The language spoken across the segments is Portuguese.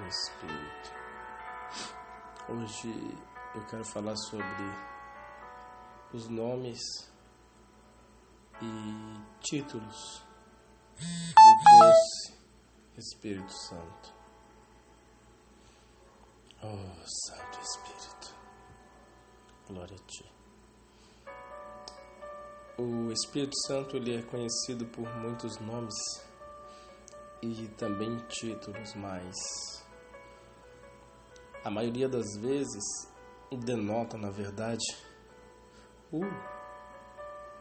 no Espírito. Hoje eu quero falar sobre os nomes e títulos do doce Espírito Santo. Oh, Santo Espírito, glória a Ti. O Espírito Santo ele é conhecido por muitos nomes e também títulos, mas a maioria das vezes denota, na verdade,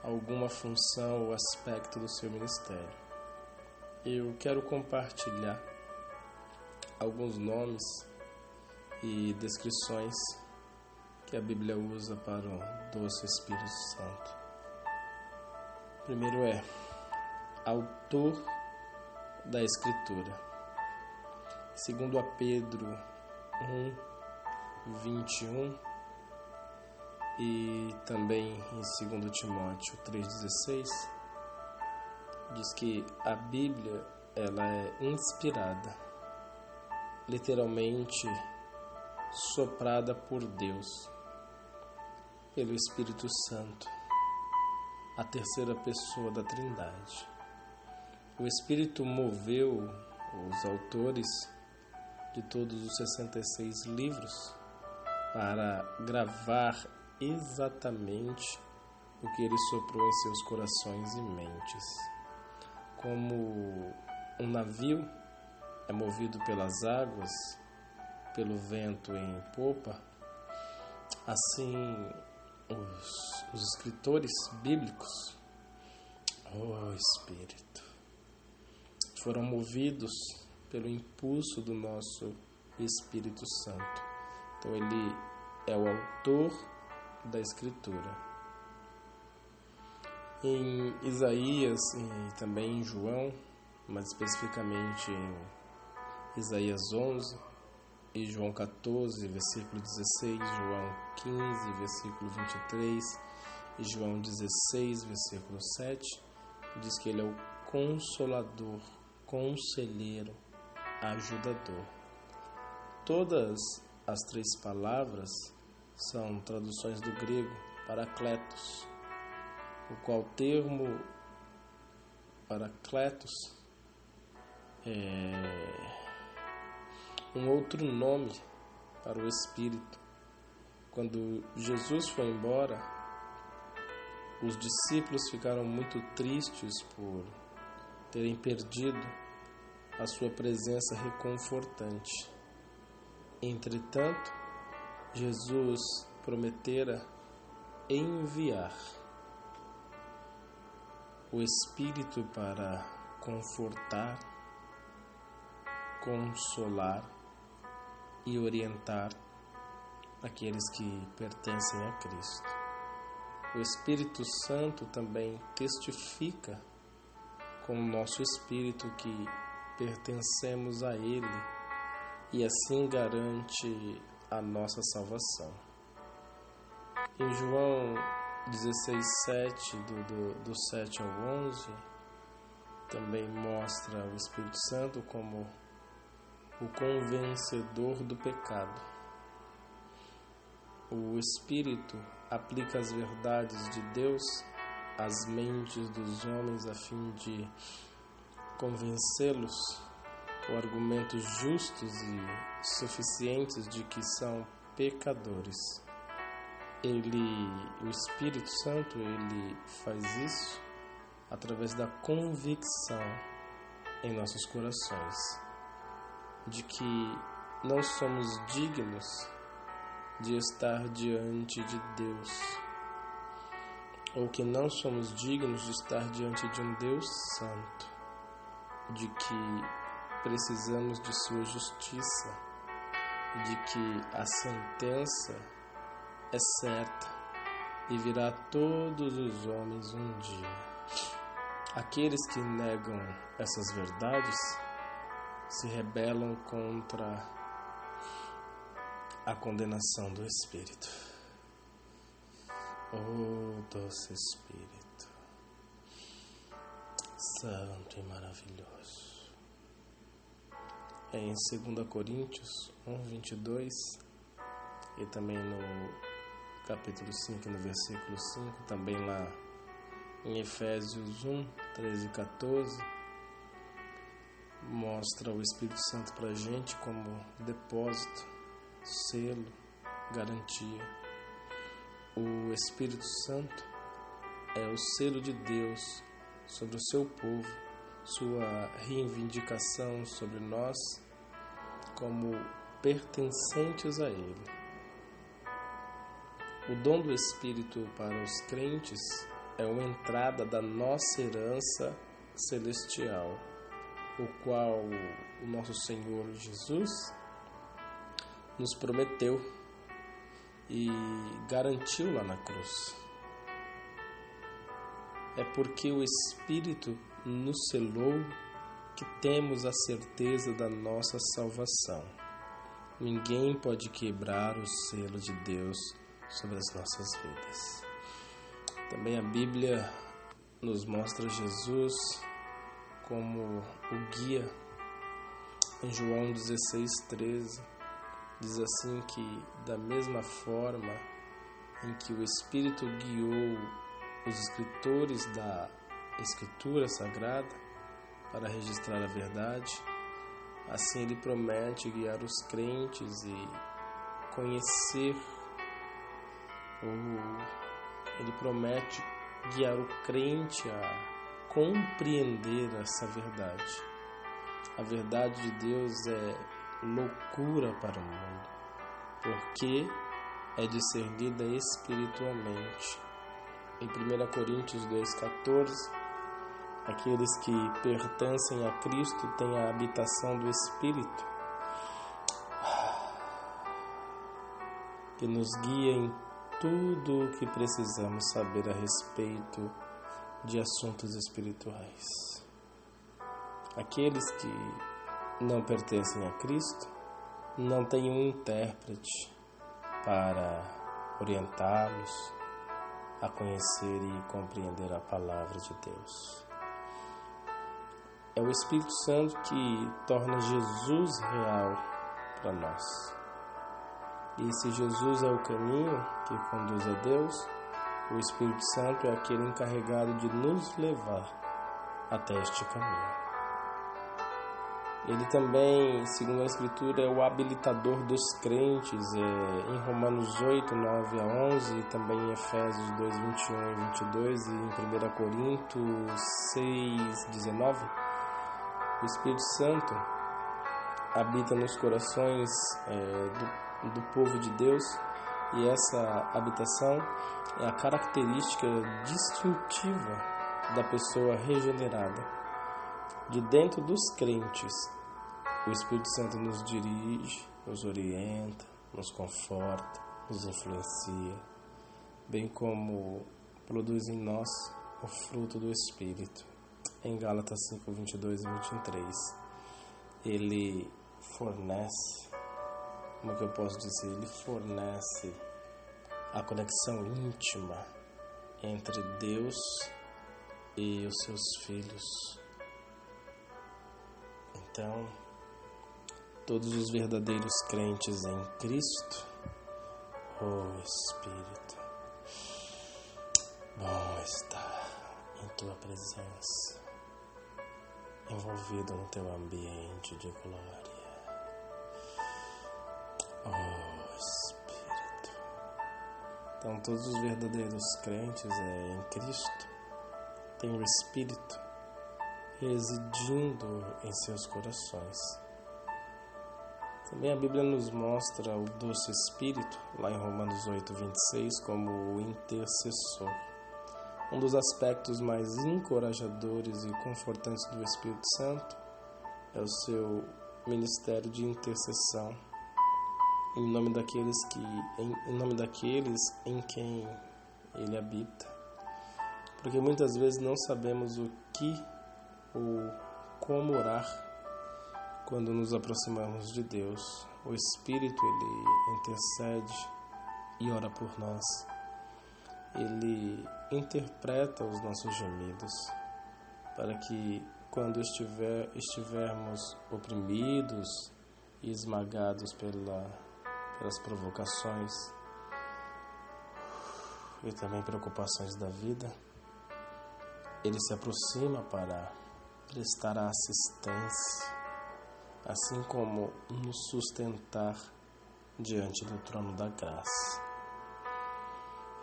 alguma função ou aspecto do seu ministério. Eu quero compartilhar alguns nomes e descrições que a Bíblia usa para o doce Espírito Santo. Primeiro é autor da Escritura. Segundo a Pedro 1:21 e também em 2 Timóteo 3:16, diz que a Bíblia ela é inspirada, literalmente soprada por Deus, pelo Espírito Santo, a terceira pessoa da Trindade. O Espírito moveu os autores de todos os 66 livros para gravar exatamente o que ele soprou em seus corações e mentes. Como um navio é movido pelas águas, pelo vento em popa, assim os escritores bíblicos, oh Espírito, foram movidos pelo impulso do nosso Espírito Santo. Então ele é o autor da Escritura. Em Isaías e também em João, mais especificamente em Isaías 11 e João 14, versículo 16, João 15, versículo 23 e João 16, versículo 7, diz que ele é o Consolador, Conselheiro, Ajudador. Todas as três palavras são traduções do grego parakletos, o qual termo parakletos é um outro nome para o Espírito. Quando Jesus foi embora, os discípulos ficaram muito tristes por terem perdido a sua presença reconfortante. Entretanto, Jesus prometera enviar o Espírito para confortar, consolar e orientar aqueles que pertencem a Cristo. O Espírito Santo também testifica com o nosso espírito que pertencemos a Ele e assim garante a nossa salvação. Em João 16:7, do 7 ao 11, também mostra o Espírito Santo como o convencedor do pecado. O Espírito aplica as verdades de Deus às mentes dos homens a fim de convencê-los com argumentos justos e suficientes de que são pecadores. O Espírito Santo, ele faz isso através da convicção em nossos corações de que não somos dignos de estar diante de Deus, ou que não somos dignos de estar diante de um Deus santo, de que precisamos de sua justiça, de que a sentença é certa e virá a todos os homens um dia. Aqueles que negam essas verdades se rebelam contra a condenação do Espírito. Oh, doce Espírito, santo e maravilhoso, é em 2 Coríntios 1:22 e também no capítulo 5, no versículo 5, também lá em Efésios 1:13 e 14, mostra o Espírito Santo para a gente como depósito, selo, garantia. O Espírito Santo é o selo de Deus sobre o seu povo, sua reivindicação sobre nós como pertencentes a Ele. O dom do Espírito para os crentes é uma entrada da nossa herança celestial, o qual o nosso Senhor Jesus nos prometeu e garantiu lá na cruz. É porque o Espírito nos selou que temos a certeza da nossa salvação. Ninguém pode quebrar o selo de Deus sobre as nossas vidas. Também a Bíblia nos mostra Jesus como o guia. Em João 16:13 diz assim que da mesma forma em que o Espírito guiou os escritores da Escritura Sagrada para registrar a verdade, assim Ele promete guiar os crentes e conhecer, Ele promete guiar o crente a compreender essa verdade. A verdade de Deus é loucura para o mundo, porque é discernida espiritualmente. Em 1 Coríntios 2:14, aqueles que pertencem a Cristo têm a habitação do Espírito, que nos guia em tudo o que precisamos saber a respeito de assuntos espirituais. Aqueles que não pertencem a Cristo não têm um intérprete para orientá-los a conhecer e compreender a palavra de Deus. É o Espírito Santo que torna Jesus real para nós. E se Jesus é o caminho que conduz a Deus, o Espírito Santo é aquele encarregado de nos levar até este caminho. Ele também, segundo a Escritura, é o habilitador dos crentes, em Romanos 8:9-11, e também em Efésios 2:21 e 22, e em 1 Coríntios 6:19. O Espírito Santo habita nos corações do povo de Deus, e essa habitação é a característica distintiva da pessoa regenerada. De dentro dos crentes, o Espírito Santo nos dirige, nos orienta, nos conforta, nos influencia, bem como produz em nós o fruto do Espírito. Em Gálatas 5:22 e 23, ele fornece, como que eu posso dizer, ele fornece a conexão íntima entre Deus e os seus filhos. Então, todos os verdadeiros crentes em Cristo, Espírito, bom estar em Tua presença, envolvido no Teu ambiente de glória. Espírito. Então, todos os verdadeiros crentes em Cristo têm o Espírito residindo em seus corações. Também a Bíblia nos mostra o doce Espírito, lá em Romanos 8:26, como o intercessor. Um dos aspectos mais encorajadores e confortantes do Espírito Santo é o seu ministério de intercessão em nome daqueles em quem ele habita. Porque muitas vezes não sabemos o que ou como orar quando nos aproximamos de Deus. O Espírito, ele intercede e ora por nós. Ele interpreta os nossos gemidos para que quando estivermos oprimidos e esmagados pelas provocações e também preocupações da vida, Ele se aproxima para prestar a assistência, assim como nos sustentar diante do trono da graça.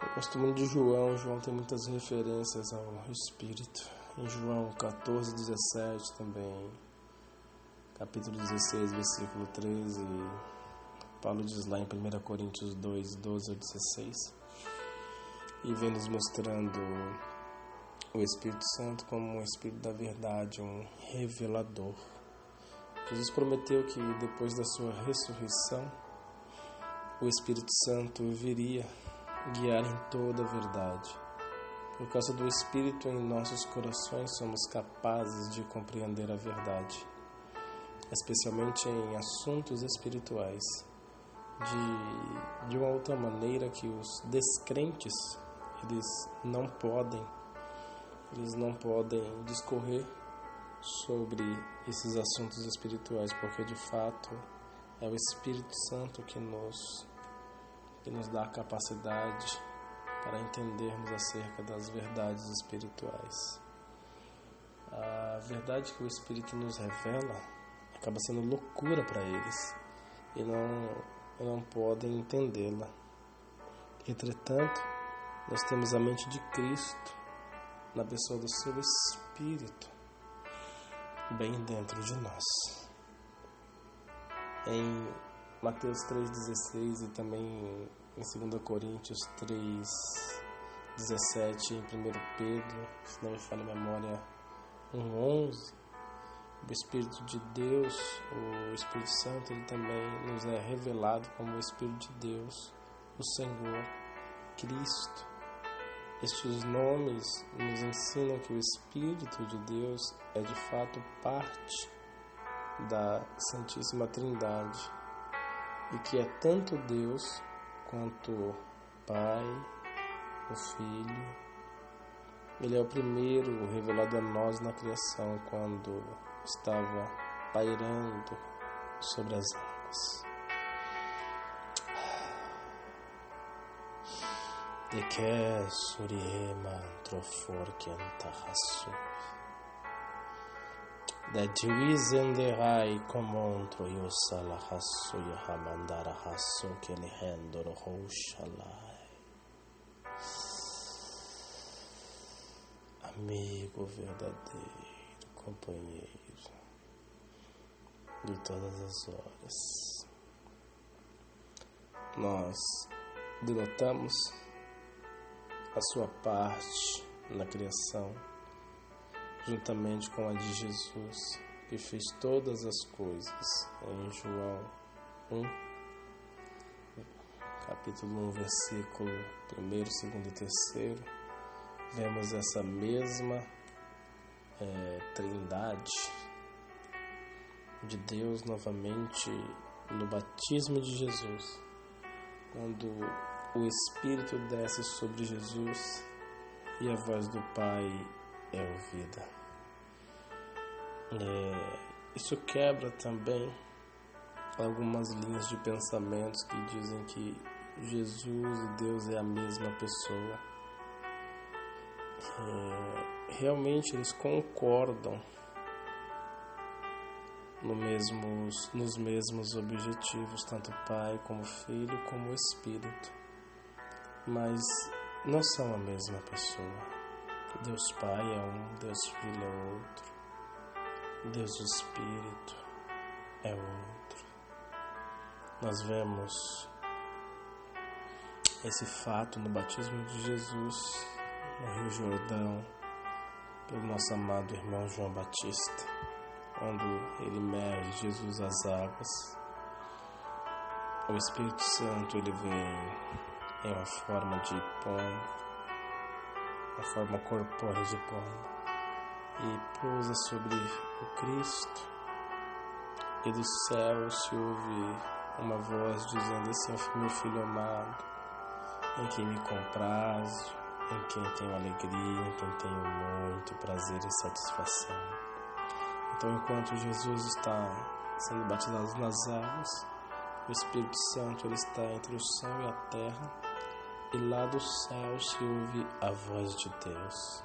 Eu gosto muito de João. João tem muitas referências ao Espírito. Em João 14, 17 também, capítulo 16, versículo 13, Paulo diz lá em 1 Coríntios 2, 12 ao 16, e vem nos mostrando o Espírito Santo como um Espírito da verdade, um revelador. Jesus prometeu que depois da sua ressurreição, o Espírito Santo viria guiar em toda a verdade. Por causa do Espírito em nossos corações, somos capazes de compreender a verdade, especialmente em assuntos espirituais, de uma outra maneira que os descrentes, eles não podem discorrer sobre esses assuntos espirituais, porque de fato é o Espírito Santo que nos dá a capacidade para entendermos acerca das verdades espirituais. A verdade que o Espírito nos revela acaba sendo loucura para eles e não podem entendê-la. Entretanto, nós temos a mente de Cristo na pessoa do seu Espírito bem dentro de nós. Em Mateus 3,16 e também em 2 Coríntios 3,17 e em 1 Pedro, se não me falha a memória, 1,11, o Espírito de Deus, o Espírito Santo, ele também nos é revelado como o Espírito de Deus, o Senhor, Cristo. Estes nomes nos ensinam que o Espírito de Deus é de fato parte da Santíssima Trindade e que é tanto Deus quanto o Pai, o Filho. Ele é o primeiro revelado a nós na criação, quando estava pairando sobre as águas. De que surima troforquenta rasu. Da diwizenderai comontro yusala rasu yahamandara rasu que ele rendoro roxalai. Amigo verdadeiro, companheiro de todas as horas, nós denotamos a sua parte na criação, juntamente com a de Jesus, que fez todas as coisas. Em João 1, capítulo 1, versículo 1, 2 e 3, vemos essa mesma trindade de Deus novamente no batismo de Jesus, quando o Espírito desce sobre Jesus e a voz do Pai é ouvida. Isso quebra também algumas linhas de pensamentos que dizem que Jesus e Deus é a mesma pessoa. Realmente eles concordam nos mesmos objetivos, tanto o Pai como o Filho como o Espírito, mas não são a mesma pessoa. Deus Pai é um, Deus Filho é outro, Deus Espírito é outro. Nós vemos esse fato no batismo de Jesus no Rio Jordão pelo nosso amado irmão João Batista, quando ele imerge Jesus às águas. O Espírito Santo ele vem em uma forma de pombo, uma forma corpórea de pombo, e pousa sobre o Cristo, e do céu se ouve uma voz dizendo: esse é o meu Filho amado, em quem me comprazo, em quem tenho alegria, em quem tenho muito prazer e satisfação. Então, enquanto Jesus está sendo batizado nas águas, o Espírito Santo ele está entre o céu e a terra, e lá do céu se ouve a voz de Deus.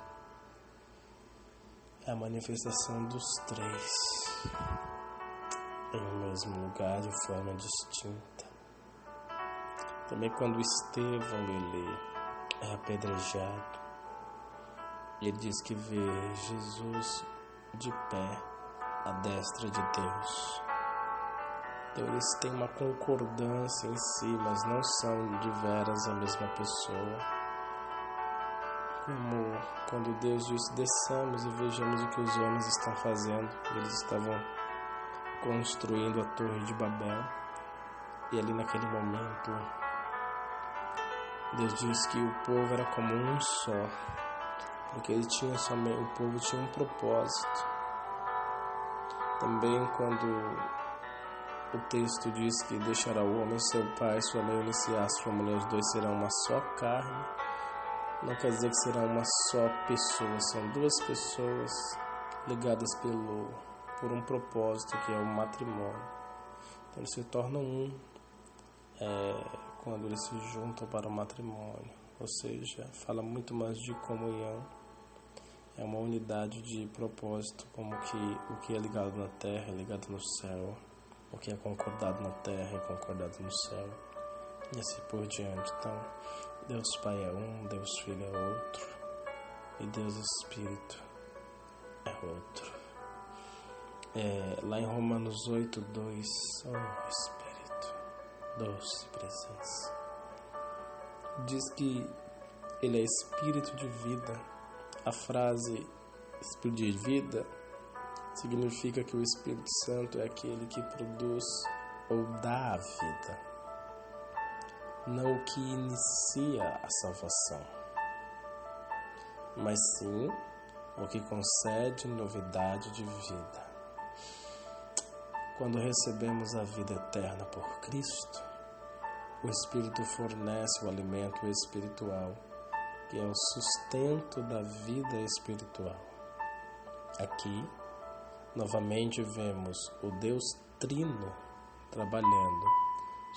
É a manifestação dos três em um mesmo lugar de forma distinta. Também quando Estevão ele é apedrejado, ele diz que vê Jesus de pé à destra de Deus. Então eles têm uma concordância em si, mas não são de veras a mesma pessoa. Como quando Deus disse, desçamos e vejamos o que os homens estão fazendo. Eles estavam construindo a Torre de Babel. E ali naquele momento, Deus disse que o povo era como um só. Porque o povo tinha um propósito. Também quando o texto diz que deixará o homem seu pai, sua mãe unir-se-á sua mulher, os dois serão uma só carne. Não quer dizer que será uma só pessoa, são duas pessoas ligadas por um propósito que é o matrimônio. Então eles se tornam um quando eles se juntam para o matrimônio, ou seja, fala muito mais de comunhão. É uma unidade de propósito, como que o que é ligado na terra é ligado no céu. O que é concordado na terra é concordado no céu. E assim por diante. Então, Deus Pai é um, Deus Filho é outro. E Deus Espírito é outro. Lá em Romanos 8:2, Espírito, doce presença. Diz que Ele é Espírito de vida. A frase Espírito de vida significa que o Espírito Santo é aquele que produz ou dá a vida, não o que inicia a salvação, mas sim o que concede novidade de vida. Quando recebemos a vida eterna por Cristo, o Espírito fornece o alimento espiritual, que é o sustento da vida espiritual. Aqui, novamente vemos o Deus Trino trabalhando.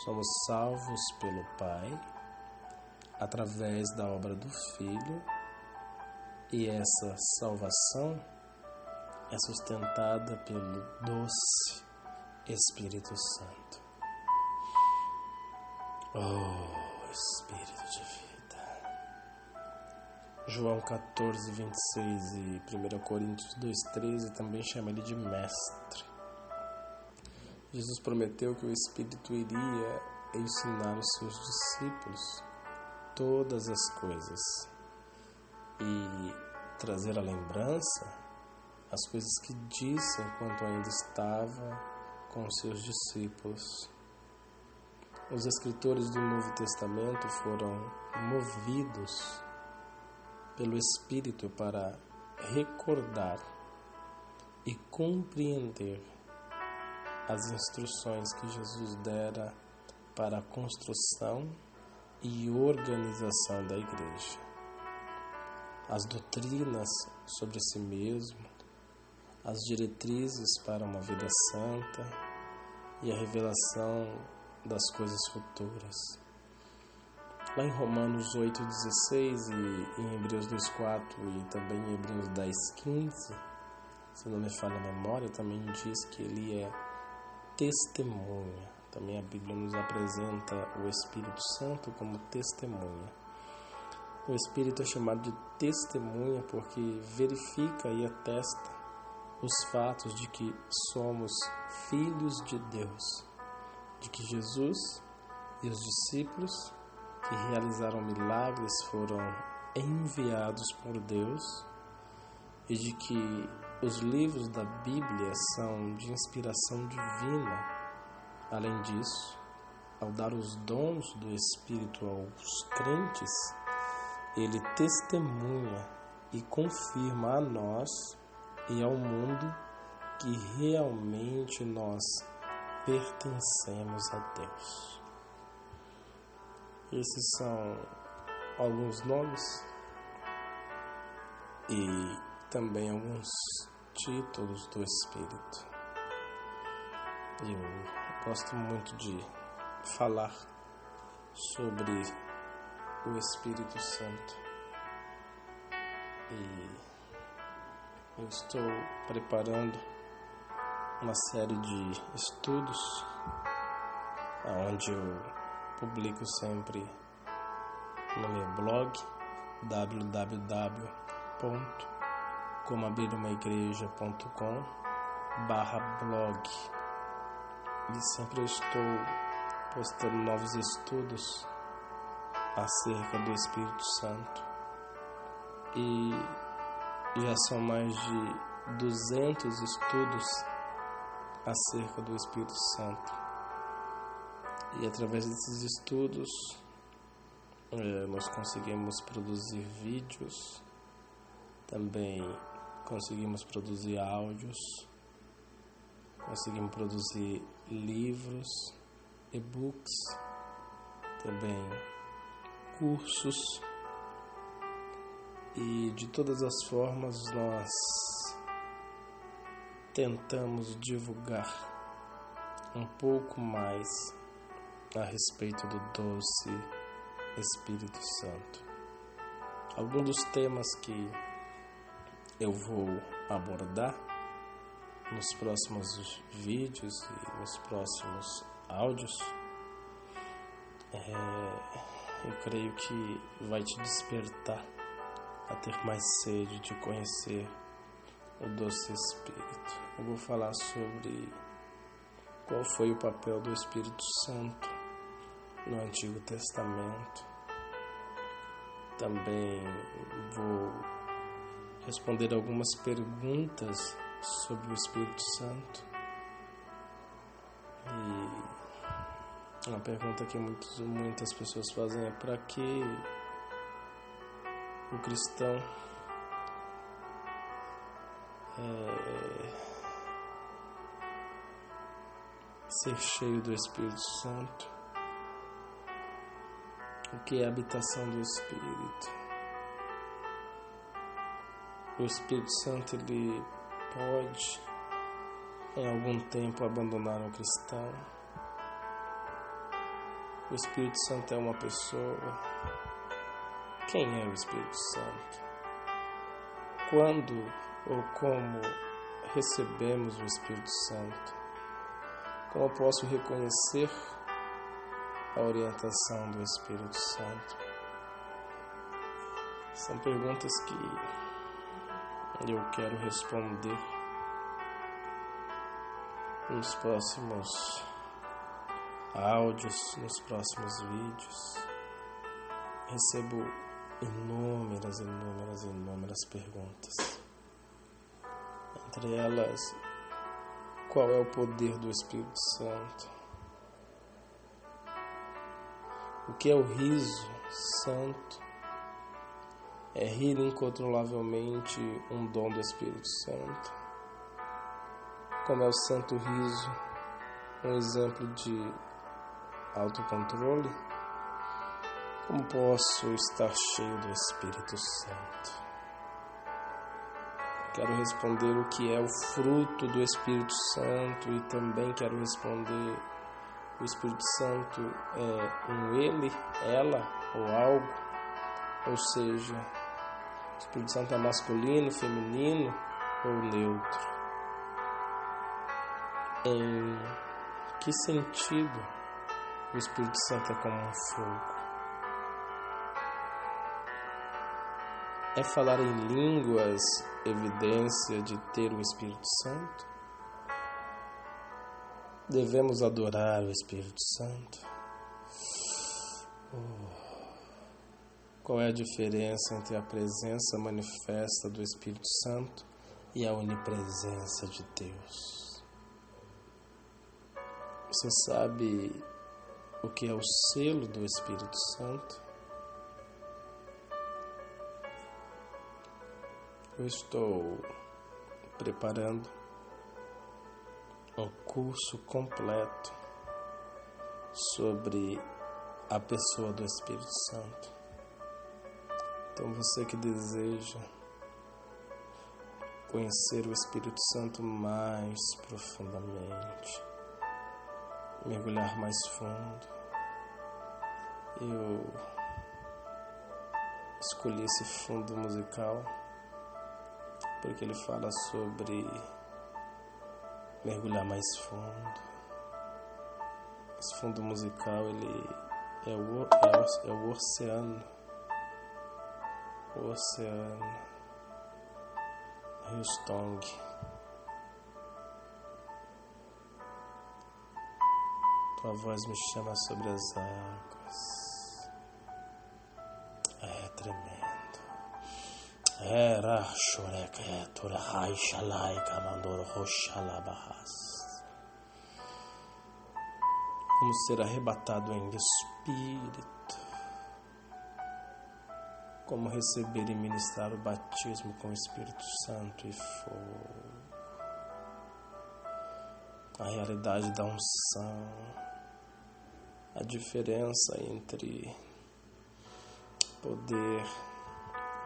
Somos salvos pelo Pai, através da obra do Filho, e essa salvação é sustentada pelo doce Espírito Santo. Espírito de vida. João 14:26 e 1 Coríntios 2:13 também chama ele de mestre. Jesus prometeu que o Espírito iria ensinar os seus discípulos todas as coisas e trazer à lembrança as coisas que disse enquanto ainda estava com os seus discípulos. Os escritores do Novo Testamento foram movidos pelo Espírito para recordar e compreender as instruções que Jesus dera para a construção e organização da igreja. As doutrinas sobre si mesmo, as diretrizes para uma vida santa e a revelação das coisas futuras. Lá em Romanos 8:16 e em Hebreus 2:4 e também em Hebreus 10:15, se não me falha a memória, também diz que ele é testemunha. Também a Bíblia nos apresenta o Espírito Santo como testemunha. O Espírito é chamado de testemunha porque verifica e atesta os fatos de que somos filhos de Deus, de que Jesus e os discípulos que realizaram milagres foram enviados por Deus e de que os livros da Bíblia são de inspiração divina. Além disso, ao dar os dons do Espírito aos crentes, ele testemunha e confirma a nós e ao mundo que realmente nós pertencemos a Deus. Esses são alguns nomes e também alguns títulos do Espírito. Eu gosto muito de falar sobre o Espírito Santo e eu estou preparando uma série de estudos onde eu publico sempre no meu blog www.comoabrirumaigreja.com/blog e sempre eu estou postando novos estudos acerca do Espírito Santo e já são mais de 200 estudos acerca do Espírito Santo e através desses estudos nós conseguimos produzir vídeos, também conseguimos produzir áudios, conseguimos produzir livros, e-books, também cursos e de todas as formas nós tentamos divulgar um pouco mais a respeito do doce Espírito Santo. Alguns dos temas que eu vou abordar nos próximos vídeos e nos próximos áudios, eu creio que vai te despertar a ter mais sede de conhecer o doce Espírito. Eu vou falar sobre qual foi o papel do Espírito Santo no Antigo Testamento. Também vou responder algumas perguntas sobre o Espírito Santo. E uma pergunta que muitas pessoas fazem é: para que o cristão ser cheio do Espírito Santo? O que é a habitação do Espírito? O Espírito Santo ele pode em algum tempo abandonar o cristão? O Espírito Santo é uma pessoa? Quem é o Espírito Santo? Quando ou como recebemos o Espírito Santo? Como posso reconhecer a orientação do Espírito Santo? São perguntas que eu quero responder nos próximos áudios, nos próximos vídeos. Recebo inúmeras perguntas. Entre elas, qual é o poder do Espírito Santo? O que é o riso santo? É rir incontrolavelmente um dom do Espírito Santo? Como é o santo riso? Um exemplo de autocontrole? Como posso estar cheio do Espírito Santo? Quero responder o que é o fruto do Espírito Santo e também quero responder: o Espírito Santo é um ele, ela ou algo? Ou seja, o Espírito Santo é masculino, feminino ou neutro? Em que sentido o Espírito Santo é como um fogo? É falar em línguas evidência de ter o Espírito Santo? Devemos adorar o Espírito Santo? Qual é a diferença entre a presença manifesta do Espírito Santo e a onipresença de Deus? Você sabe o que é o selo do Espírito Santo? Eu estou preparando um curso completo sobre a pessoa do Espírito Santo. Então você que deseja conhecer o Espírito Santo mais profundamente, mergulhar mais fundo. Eu escolhi esse fundo musical porque ele fala sobre mergulhar mais fundo. Esse fundo musical, ele é o oceano. O oceano. Hillsong. Tua voz me chama sobre as águas. É tremendo. Era choreka, tura raishalai kamandor roshalabahas. Como ser arrebatado em espírito. Como receber e ministrar o batismo com o Espírito Santo e fogo. A realidade da unção. A diferença entre poder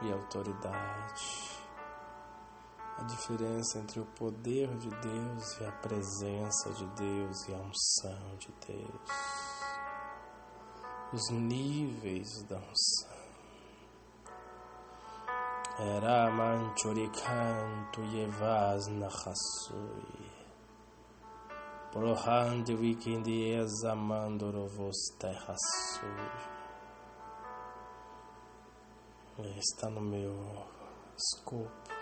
e autoridade. A diferença entre o poder de Deus e a presença de Deus e a unção de Deus. Os níveis da unção. Era manchurikanto yevaz nachasui. Prohande wikindi examandorovos terrasui. Está no meu escopo.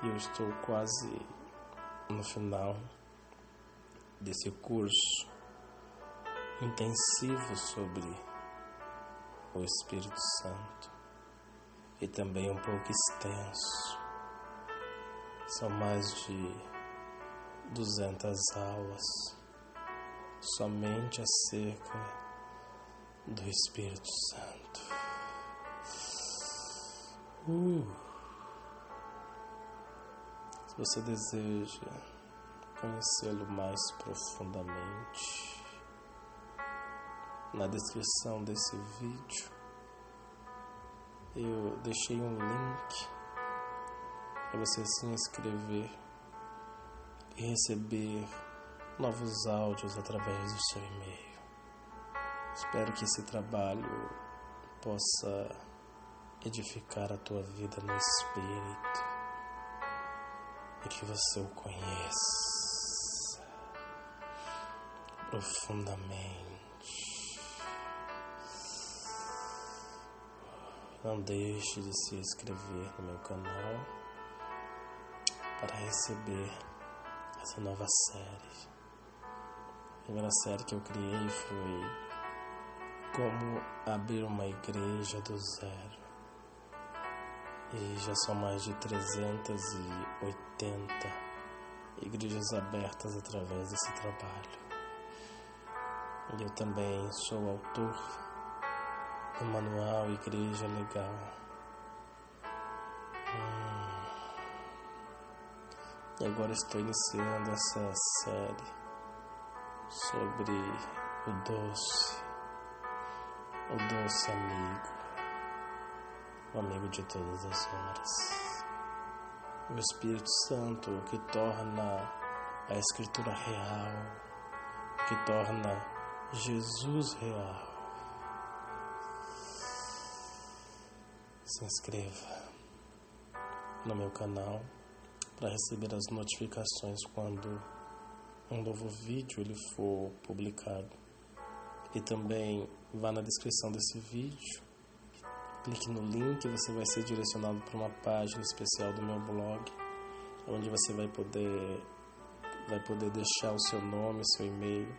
E eu estou quase no final desse curso intensivo sobre o Espírito Santo e também um pouco extenso. São mais de 200 aulas somente acerca do Espírito Santo. Se você deseja conhecê-lo mais profundamente, na descrição desse vídeo eu deixei um link para você se inscrever e receber novos áudios através do seu e-mail. Espero que esse trabalho possa edificar a tua vida no Espírito e que você o conheça profundamente. Não deixe de se inscrever no meu canal para receber essa nova série. A primeira série que eu criei foi Como Abrir uma Igreja do Zero. E já são mais de 380 igrejas abertas através desse trabalho. E eu também sou autor do manual Igreja Legal. E agora estou iniciando essa série sobre o doce amigo, o amigo de todas as horas. O Espírito Santo que torna a Escritura real, que torna Jesus real. Se inscreva no meu canal para receber as notificações quando um novo vídeo ele for publicado. E também vá na descrição desse vídeo, clique no link e você vai ser direcionado para uma página especial do meu blog, onde você vai poder deixar o seu nome, seu e-mail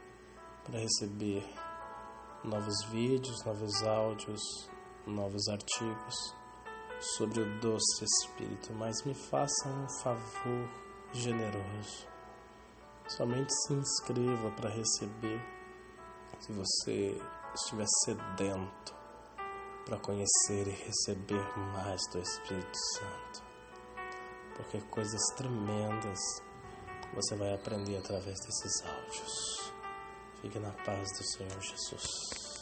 para receber novos vídeos, novos áudios, novos artigos sobre o doce Espírito. Mas me faça um favor generoso. Somente se inscreva para receber, se você estiver sedento para conhecer e receber mais do Espírito Santo. Porque coisas tremendas você vai aprender através desses áudios. Fique na paz do Senhor Jesus.